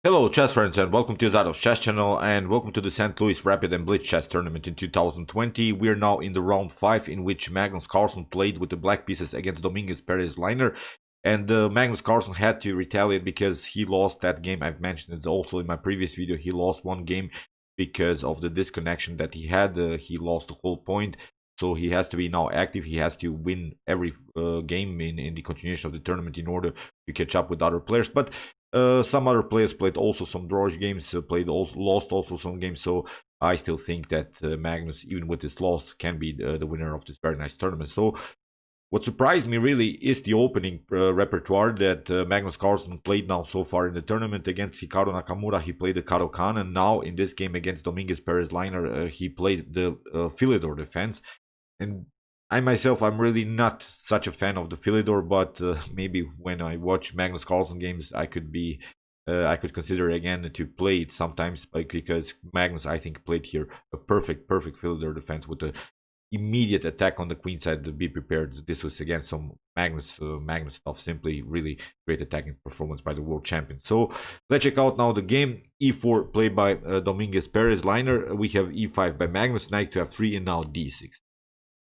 Hello chess friends and welcome to Zado's chess channel and welcome to the St. Louis Rapid and Blitz chess tournament in 2020. We are now in the round 5 in which Magnus Carlsen played with the black pieces against Dominguez, Perez, Leiner. And Magnus Carlsen had to retaliate because he lost that game. I've mentioned it also in my previous video. He lost one game because of the disconnection that he had. He lost the whole point. So he has to be now active. He has to win every game in the continuation of the tournament in order to catch up with other players. But some other players played also some drawish games, lost also some games. So I still think that Magnus, even with this loss, can be the winner of this very nice tournament. So what surprised me really is the opening repertoire that Magnus Carlsen played now so far in the tournament. Against Hikaru Nakamura, he played the Kado Khan, and now in this game against Dominguez, Perez, Leiner, he played the Philidor defense. And I myself, I'm really not such a fan of the Philidor, but maybe when I watch Magnus Carlsen games, I could consider again to play it sometimes, because Magnus, I think, played here a perfect Philidor defense with the immediate attack on the queen side to be prepared. This was again some Magnus stuff, simply really great attacking performance by the world champion. So let's check out now the game. E4 played by Dominguez, Perez, Leiner. We have E5 by Magnus, knight to F3, and now D6.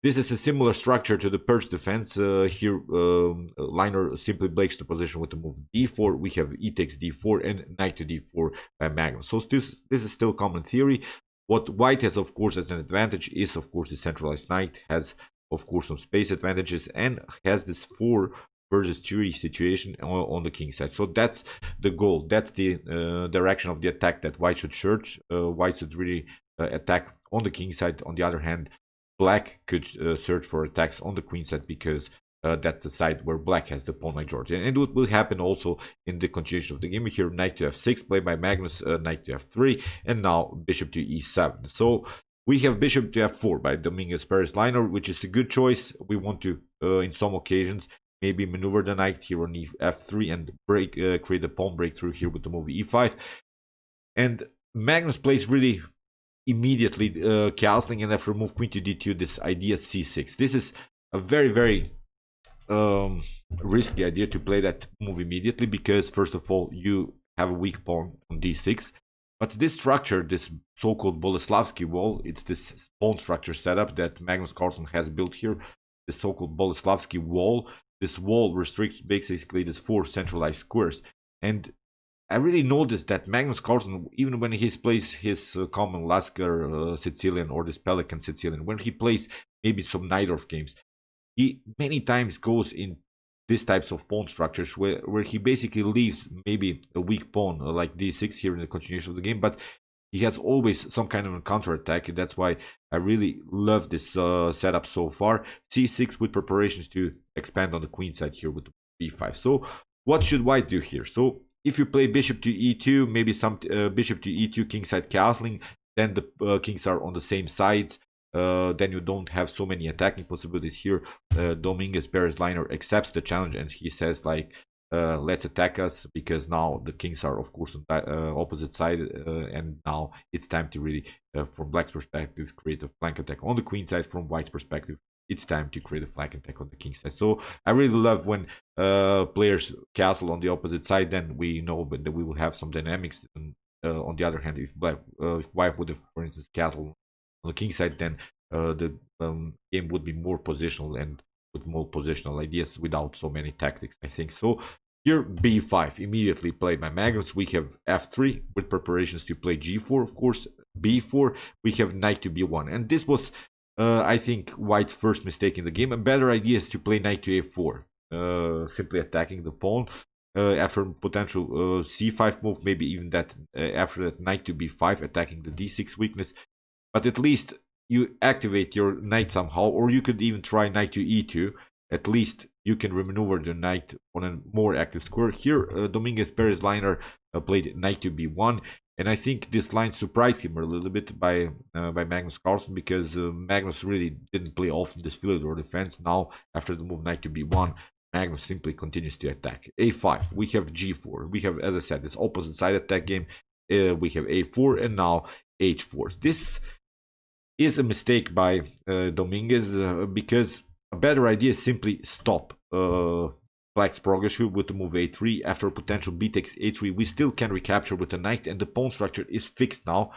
This is a similar structure to the Perez defense. Here, Leiner simply breaks the position with the move D4. We have E takes D4 and knight to D4 by Magnus. So this is still common theory. What White has, of course, as an advantage is, of course, the centralized knight has, of course, some space advantages and has this 4 versus 3 situation on the king side. So that's the goal. That's the direction of the attack that White should search. White should really attack on the king side. On the other hand, Black could search for attacks on the queen side, because that's the side where Black has the pawn majority. And what will happen also in the continuation of the game here, knight to F6 played by Magnus, knight to F3, and now bishop to E7. So we have bishop to F4 by Dominguez, Perez, Leiner, which is a good choice. We want to, in some occasions, maybe maneuver the knight here on F3 and create a pawn breakthrough here with the move E5. And Magnus plays really immediately castling, and after move queen to D2, this idea C6. This is a very risky idea to play that move immediately, because first of all you have a weak pawn on D6, but this structure, this so-called Boleslavsky wall, it's this pawn structure setup that Magnus Carlsen has built here, this so-called Boleslavsky wall. This wall restricts basically these 4 centralized squares, and I really noticed that Magnus Carlsen, even when he plays his common Lasker Sicilian or this Pelican Sicilian, when he plays maybe some Najdorf games, he many times goes in these types of pawn structures where he basically leaves maybe a weak pawn like D6 here in the continuation of the game, but he has always some kind of a counterattack. And that's why I really love this setup so far. C6 with preparations to expand on the queen side here with B5. So what should White do here? So if you play bishop to E2, maybe some bishop to E2 kingside castling, then the kings are on the same sides. Then you don't have so many attacking possibilities here. Dominguez, Perez, Leiner accepts the challenge, and he says like, let's attack us, because now the kings are of course on the opposite side, and now it's time to really, from Black's perspective, create a flank attack on the queen side. From White's perspective, it's time to create a flank attack on the king side. So I really love when players castle on the opposite side. Then we know that we will have some dynamics. And on the other hand, if White would have, for instance, castle on the king side, then the game would be more positional and with more positional ideas without so many tactics, I think. So here B5 immediately played by Magnus. We have F3 with preparations to play G4, of course. B4, we have knight to B1, and this was I think White's first mistake in the game. A better idea is to play knight to A4, simply attacking the pawn. After potential C5 move, maybe even that after that knight to B5, attacking the D6 weakness. But at least you activate your knight somehow, or you could even try knight to E2. At least you can remaneuver the knight on a more active square. Here, Dominguez, Perez, Leiner played knight to B1. And I think this line surprised him a little bit by Magnus Carlsen, because Magnus really didn't play often this Philidor defense. Now, after the move knight to B1, Magnus simply continues to attack. A5, we have G4. We have, as I said, this opposite side attack game. We have A4 and now H4. This is a mistake by Dominguez, because a better idea is simply stop black's progression with the move a3. After a potential b takes a3, we still can recapture with the knight, and the pawn structure is fixed now.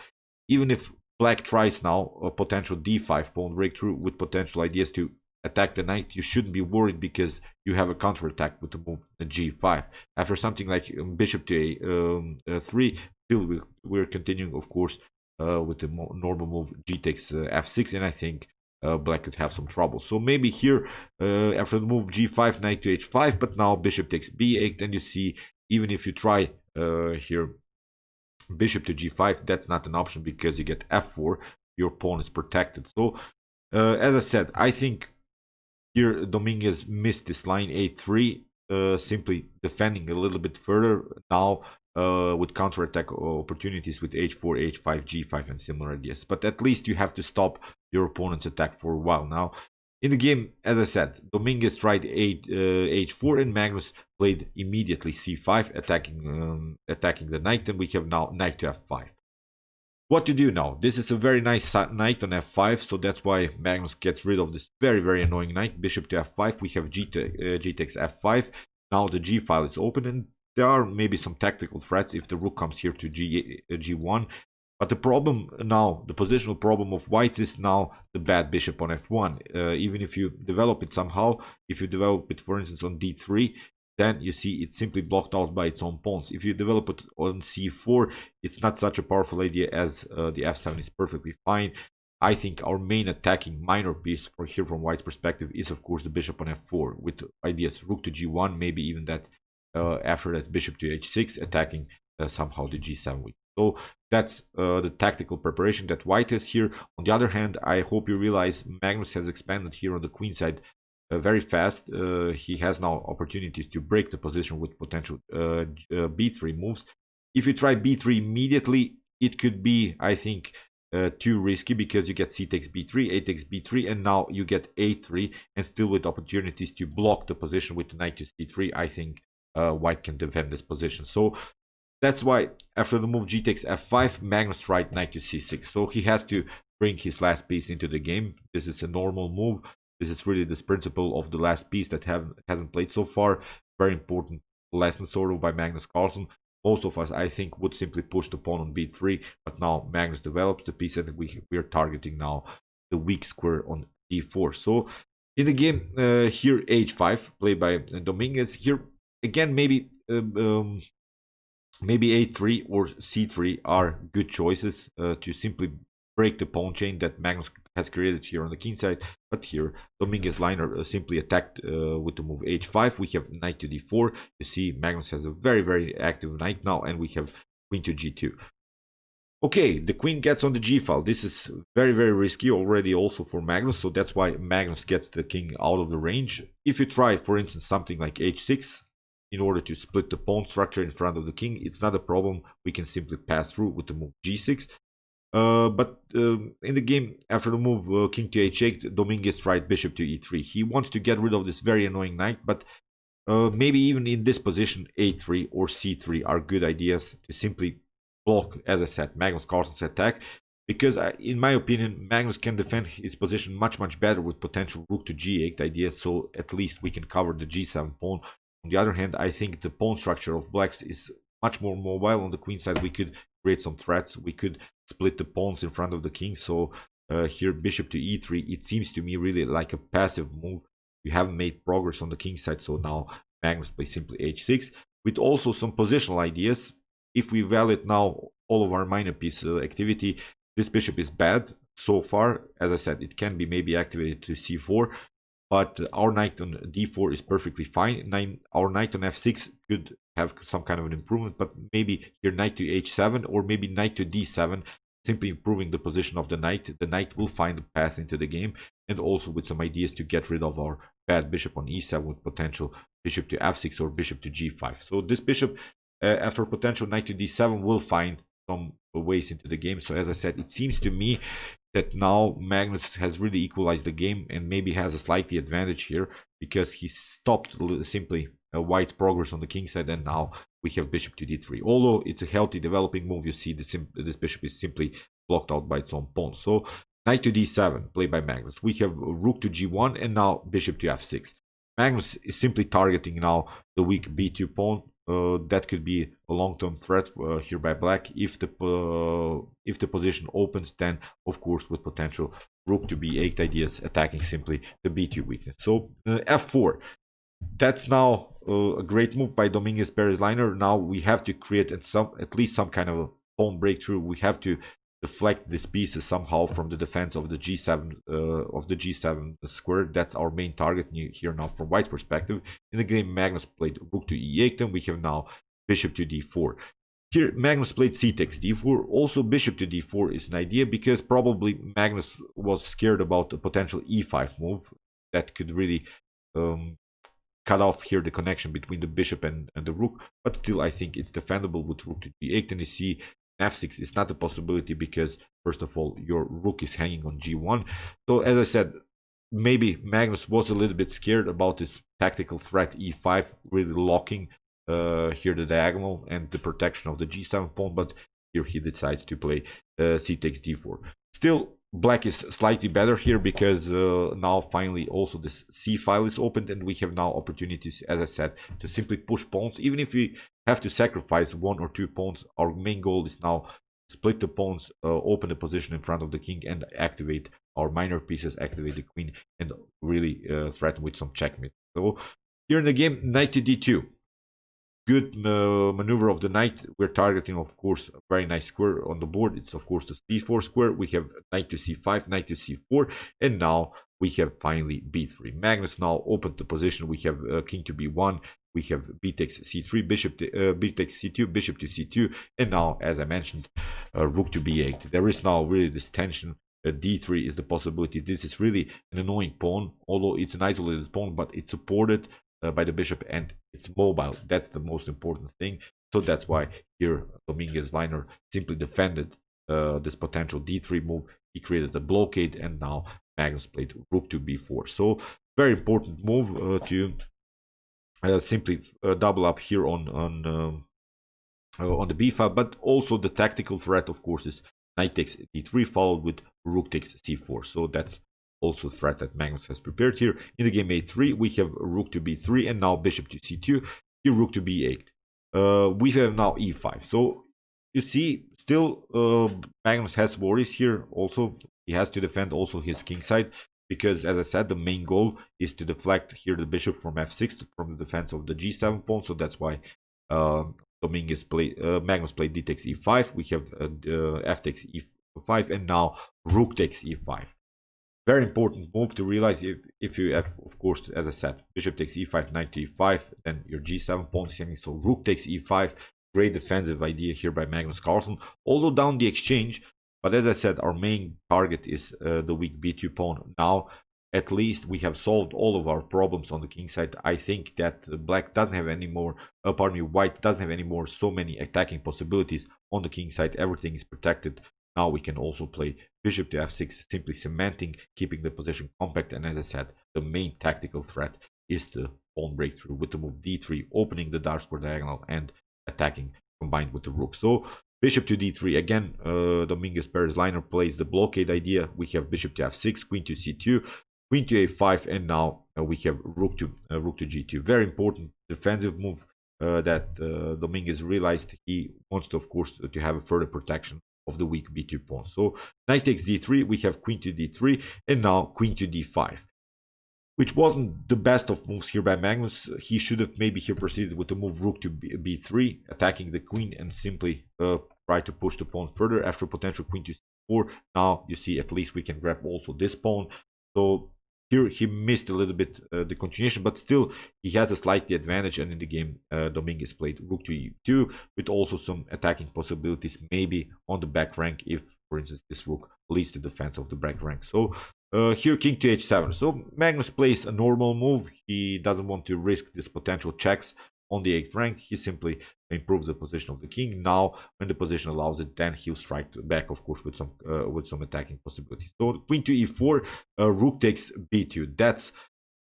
Even if black tries now a potential d5 pawn breakthrough with potential ideas to attack the knight, you shouldn't be worried because you have a counterattack with the move g5. After something like bishop to a3, still we're continuing, of course, with the normal move g takes f6, and I think black could have some trouble. So maybe here after the move g5, knight to h5, but now bishop takes b8, and you see even if you try here bishop to g5, that's not an option because you get f4, your pawn is protected. So as I said, I think here Dominguez missed this line a3, simply defending a little bit further now with counterattack opportunities with h4, h5, g5 and similar ideas. But at least you have to stop your opponent's attack for a while. Now in the game, as I said, Dominguez tried h4 and Magnus played immediately c5, attacking the knight, and we have now knight to f5. What to do now? This is a very nice knight on f5, so that's why Magnus gets rid of this very annoying knight. Bishop to f5, we have g takes f5. Now the g file is open, and there are maybe some tactical threats if the rook comes here to g1. But the problem now, the positional problem of white is now the bad bishop on f1. Even if you develop it somehow, if you develop it for instance on d3, then you see it's simply blocked out by its own pawns. If you develop it on c4, it's not such a powerful idea, as the f7 is perfectly fine. I think our main attacking minor piece for here from white's perspective is of course the bishop on f4 with ideas rook to g1, maybe even that after that bishop to h6, attacking somehow the g7 weak. So that's the tactical preparation that white has here. On the other hand, I hope you realize Magnus has expanded here on the queen side very fast. He has now opportunities to break the position with potential b3 moves. If you try b3 immediately, it could be, I think, too risky, because you get c takes b3, a takes b3, and now you get a3, and still with opportunities to block the position with the knight to c3. I think white can defend this position. So that's why after the move g takes f5, Magnus tried knight to c6. So he has to bring his last piece into the game. This is a normal move. This is really this principle of the last piece that hasn't played so far. Very important lesson sort of by Magnus Carlsen. Most of us, I think, would simply push the pawn on b3, but now Magnus develops the piece, and we are targeting now the weak square on d4. So in the game here h5 played by Dominguez. Here again maybe a3 or c3 are good choices to simply break the pawn chain that Magnus has created here on the king side. But here Dominguez Leiner simply attacked with the move h5. We have knight to d4. You see Magnus has a very active knight now, and we have queen to g2. Okay, the queen gets on the g file. This is very risky already also for Magnus, so that's why Magnus gets the king out of the range. If you try for instance something like h6 in order to split the pawn structure in front of the king, it's not a problem. We can simply pass through with the move g6. But in the game after the move king to h8, Dominguez tried bishop to e3. He wants to get rid of this very annoying knight, but maybe even in this position a3 or c3 are good ideas to simply block, as I said, Magnus Carlsen's attack, because in my opinion Magnus can defend his position much better with potential rook to g8 ideas, so at least we can cover the g7 pawn. On the other hand, I think the pawn structure of blacks is much more mobile. On the queen side we could create some threats, we could split the pawns in front of the king. So here bishop to e3, it seems to me really like a passive move. You haven't made progress on the king side, so now Magnus plays simply h6 with also some positional ideas. If we validate now all of our minor piece activity, this bishop is bad so far. As I said, it can be maybe activated to c4, but our knight on d4 is perfectly fine. Our knight on f6 could have some kind of an improvement, but maybe here knight to h7 or maybe knight to d7, simply improving the position of the knight. The knight will find a path into the game, and also with some ideas to get rid of our bad bishop on e7 with potential bishop to f6 or bishop to g5. So this bishop after potential knight to d7 will find some ways into the game. So as I said, it seems to me that now Magnus has really equalized the game and maybe has a slightly advantage here, because he stopped simply white's progress on the king side, and now we have bishop to d3. Although it's a healthy developing move, you see this bishop is simply blocked out by its own pawn. So knight to d7 played by Magnus. We have rook to g1 and now bishop to f6. Magnus is simply targeting now the weak b2 pawn. That could be a long-term threat here by black. If the position opens, then of course with potential rook to b8 ideas, attacking simply the b2 weakness. So f4, that's now a great move by Dominguez, Perez, Leiner. Now we have to create at least some kind of a pawn breakthrough. We have to deflect these pieces somehow from the defense of the g7 square. That's our main target here now from white's perspective. In the game, Magnus played rook to e8, and we have now bishop to d4. Here, Magnus played c takes d4. Also, bishop to d4 is an idea, because probably Magnus was scared about a potential e5 move that could really cut off here the connection between the bishop and the rook. But still, I think it's defendable with rook to g8. And you see, f6 is not a possibility, because first of all your rook is hanging on g1. So as I said, maybe Magnus was a little bit scared about this tactical threat e5 really locking here the diagonal and the protection of the g7 pawn, but here he decides to play c takes d4. Still, black is slightly better here, because now finally also this c file is opened, and we have now opportunities, as I said, to simply push pawns. Even if we have to sacrifice 1 or 2 pawns, our main goal is now split the pawns, open the position in front of the king, and activate our minor pieces, activate the queen, and really threaten with some checkmate. So here in the game, knight to d2. Good maneuver of the knight. We're targeting, of course, a very nice square on the board. It's, of course, the c4 square. We have knight to c5, knight to c4, and now we have finally b3. Magnus now opened the position. We have king to b1. We have b takes c3, bishop to, b takes c2, bishop to c2, and now, as I mentioned, rook to b8. There is now really this tension. d3 is the possibility. This is really an annoying pawn, although it's an isolated pawn, but it's supported by the bishop, and it's mobile. That's the most important thing. So that's why here Dominguez, Leiner simply defended this potential d3 move. He created a blockade, and now Magnus played rook to b4. So very important move to simply double up here on the b file. But also the tactical threat, of course, is knight takes d3 followed with rook takes c4. So that's also a threat that Magnus has prepared here. In the game a3, we have rook to b3, and now bishop to c2, here rook to b8. We have now e5. So you see, still Magnus has worries here. Also, he has to defend also his king side, because, as I said, the main goal is to deflect here the bishop from f6 from the defense of the g7 pawn. So that's why Magnus played d takes e5. We have f takes e5, and now rook takes e5. Very important move to realize. If you have, of course, as I said, bishop takes e5, knight to e5, then your g7 pawn is hanging. So rook takes e5. Great defensive idea here by Magnus Carlsen. Although down the exchange, but as I said, our main target is the weak b2 pawn. Now, at least we have solved all of our problems on the king side. I think that black doesn't have any more, white doesn't have any more so many attacking possibilities on the king side. Everything is protected. Now we can also play bishop to f6, simply cementing, keeping the position compact. And as I said, the main tactical threat is the pawn breakthrough with the move d3, opening the dark square diagonal and attacking combined with the rook. So bishop to d3 again. Dominguez, Perez, Leiner plays the blockade idea. We have bishop to f6, queen to c2, queen to a5, and now we have rook to g2. Very important defensive move that Dominguez realized. He wants to, of course, to have a further protection of the weak b2 pawn. So knight takes d3, we have queen to d3, and now queen to d5, which wasn't the best of moves here by Magnus. He should have maybe here proceeded with the move rook to b3, attacking the queen, and simply try to push the pawn further after potential queen to c4. Now you see, at least we can grab also this pawn. So here he missed a little bit the continuation, but still he has a slightly advantage. And in the game, Dominguez played rook to e2 with also some attacking possibilities, maybe on the back rank if, for instance, this rook leads the defense of the back rank. So here king to h7. So Magnus plays a normal move. He doesn't want to risk this potential checks on the 8th rank. He simply improves the position of the king. Now, when the position allows it, then he'll strike back, of course, with some attacking possibilities. So queen to e4, rook takes b2. That's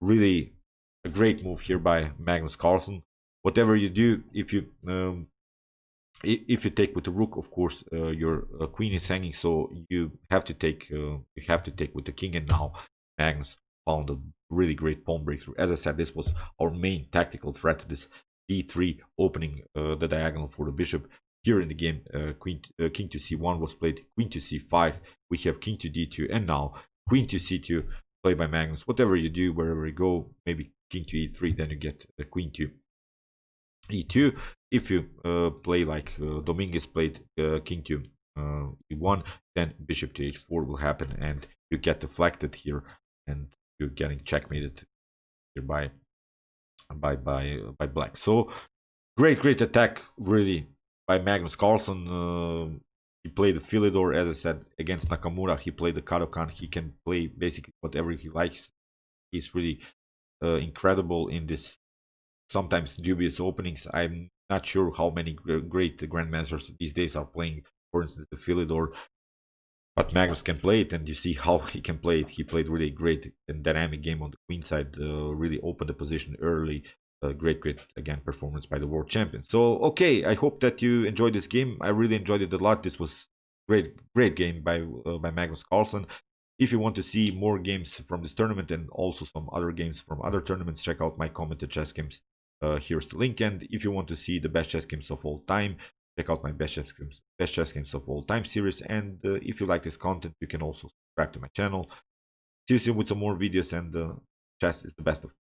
really a great move here by Magnus Carlsen. Whatever you do, if you take with the rook, of course, your queen is hanging, so you have to take with the king. And now Magnus found a really great pawn breakthrough. As I said, this was our main tactical threat, this d3 opening the diagonal for the bishop. Here in the game, king to c1 was played, queen to c5, we have king to d2, and now queen to c2 played by Magnus. Whatever you do, wherever you go, maybe king to e3, then you get the queen to e2. If you play like Dominguez played, king to e1, then bishop to h4 will happen, and you get deflected here, and you're getting checkmated here by black. So great attack really by Magnus Carlsen. He played the Philidor, as I said, against Nakamura. He played the Kadokan. He can play basically whatever he likes. He's really incredible in this sometimes dubious openings. I'm not sure how many great grandmasters these days are playing, for instance, the Philidor. But Magnus can play it, and you see how he can play it. He played really great and dynamic game on the queen side, really opened the position early. Great again performance by the world champion. So okay, I hope that you enjoyed this game. I really enjoyed it a lot. This was great game by Magnus Carlsen. If you want to see more games from this tournament and also some other games from other tournaments, check out my commented chess games. Here's the link. And if you want to see the best chess games of all time, check out my best chess games of all time series. And if you like this content, you can also subscribe to my channel. See you soon with some more videos, and chess is the best of